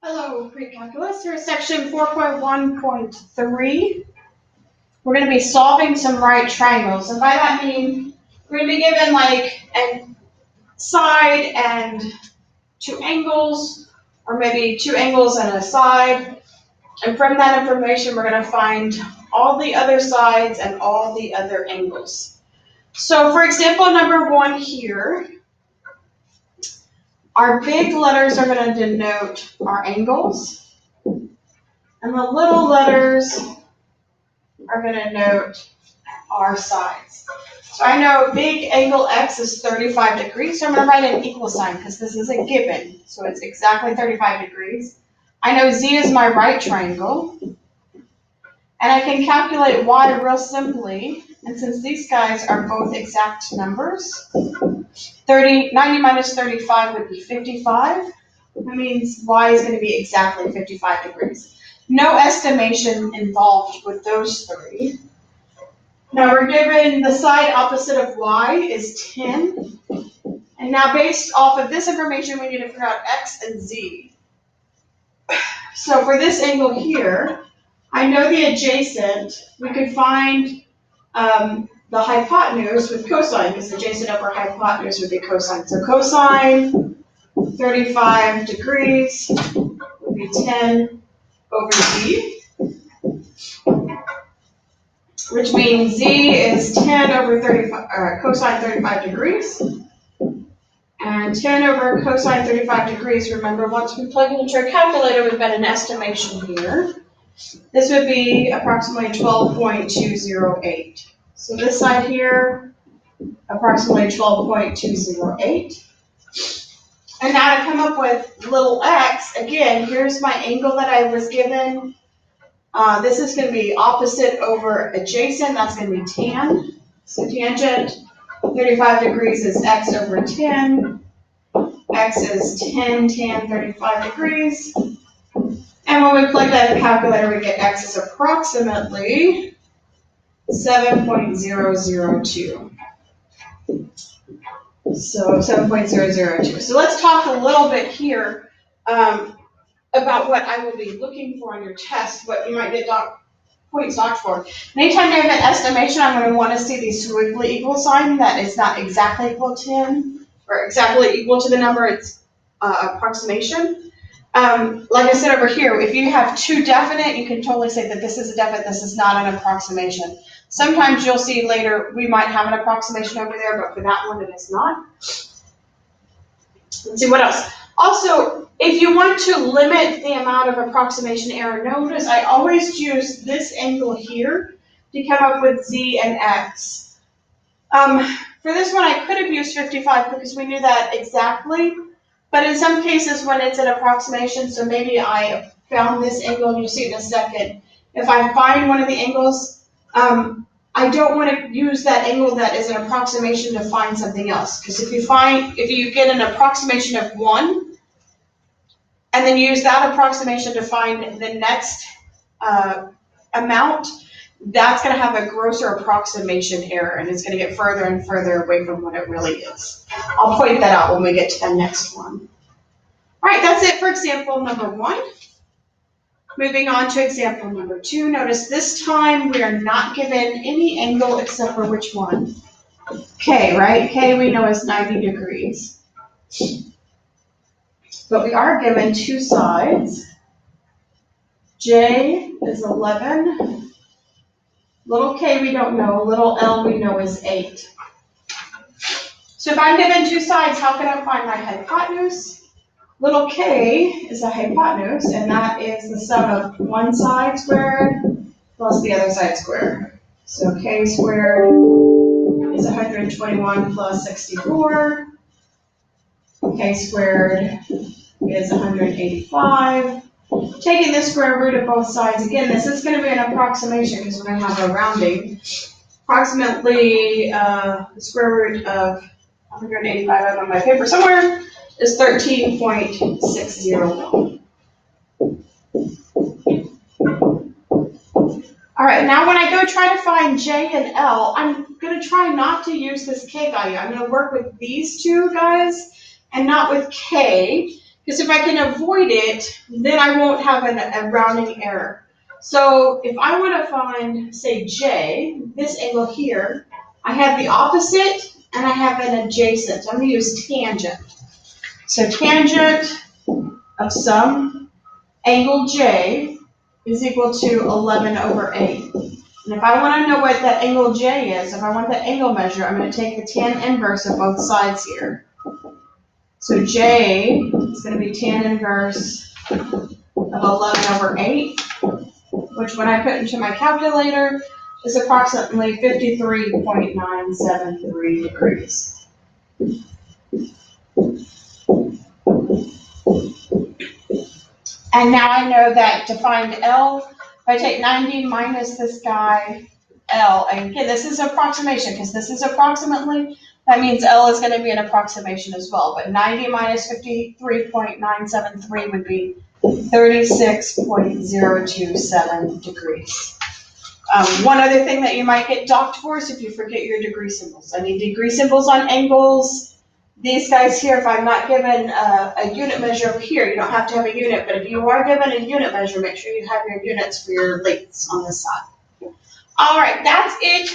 Hello, PreCalculus. Here's section 4.1.3. We're going to be solving some right triangles. And by that I mean we're going to be given like a side and two angles, or maybe two angles and a side. And from that information, we're going to find all the other sides and all the other angles. So for example, number 1 here, our big letters are going to denote our angles. And the little letters are going to note our sides. So I know big angle X is 35 degrees, so I'm going to write an equal sign because this is a given. So it's exactly 35 degrees. I know Z is my right triangle. And I can calculate Y real simply. And since these guys are both exact numbers, 90 minus 35 would be 55. That means Y is going to be exactly 55 degrees. No estimation involved with those three. Now we're given the side opposite of Y is 10. And now based off of this information, we need to figure out X and Z. So for this angle here, I know the adjacent. We could find the hypotenuse with cosine, because adjacent over hypotenuse would be cosine. So cosine 35 degrees would be 10 over Z, which means Z is 10 over 35, cosine 35 degrees. And 10 over cosine 35 degrees, remember, once we plug it into our calculator, we've got an estimation here. This would be approximately 12.208. So this side here, approximately 12.208. And now to come up with little x, again, here's my angle that I was given. This is going to be opposite over adjacent. That's going to be tan. So tangent 35 degrees is x over 10. X is 10 tan 35 degrees. And when we plug that in the calculator, we get x is approximately 7.002. So 7.002. So let's talk a little bit here about what I will be looking for on your test, what you might get points docked for. Anytime you have an estimation, I'm going to want to see the squiggly equal sign that is not exactly equal to 10, or exactly equal to the number, it's approximation. Like I said over here, if you have two definite, you can totally say that this is a definite, this is not an approximation. Sometimes you'll see later we might have an approximation over there, but for that one it is not. Let's see what else. Also, if you want to limit the amount of approximation error, notice I always use this angle here to come up with Z and X. For this one, I could have used 55 because we knew that exactly. But in some cases, when it's an approximation, so maybe I found this angle, and you'll see it in a second. If I find one of the angles, I don't want to use that angle that is an approximation to find something else. Because if you get an approximation of 1, and then use that approximation to find the next amount, that's going to have a grosser approximation error, and it's going to get further and further away from what it really is. I'll point that out when we get to the next one. All right, that's it for example number 1. Moving on to example number 2. Notice this time we are not given any angle except for which one? K, right? K we know is 90 degrees. But we are given two sides. J is 11. Little k we don't know. Little l we know is 8. So if I'm given two sides, how can I find my hypotenuse? Little k is a hypotenuse, and that is the sum of one side squared plus the other side squared. So k squared is 121 plus 64. K squared is 185. Taking the square root of both sides, again, this is going to be an approximation because we're going to have a rounding. Approximately the square root of 185, I have on my paper somewhere, is 13.601. All right, now when I go try to find J and L, I'm going to try not to use this K value. I'm going to work with these two guys and not with K. Because if I can avoid it, then I won't have a rounding error. So if I want to find, say, J, this angle here, I have the opposite and I have an adjacent. I'm going to use tangent. So tangent of some angle J is equal to 11 over 8. And if I want to know what that angle J is, if I want the angle measure, I'm going to take the tan inverse of both sides here. So J is going to be tan inverse of 11 over 8, which when I put into my calculator is approximately 53.973 degrees. And now I know that to find L, if I take 90 minus this guy, L, and again, this is approximation, because this is approximately, that means L is going to be an approximation as well, but 90 minus 53.973 would be 36.027 degrees. One other thing that you might get docked for is if you forget your degree symbols. I need degree symbols on angles. These guys here, if I'm not given a unit measure over here, you don't have to have a unit, but if you are given a unit measure, make sure you have your units for your lengths on this side. All right, that's it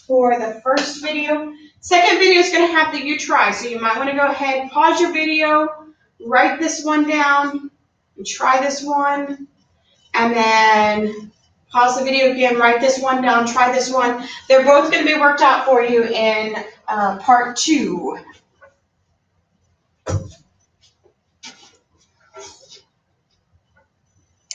for the first video. Second video is going to have the you try, so you might want to go ahead, pause your video, write this one down, and try this one, and then pause the video again, write this one down, try this one. They're both going to be worked out for you in part 2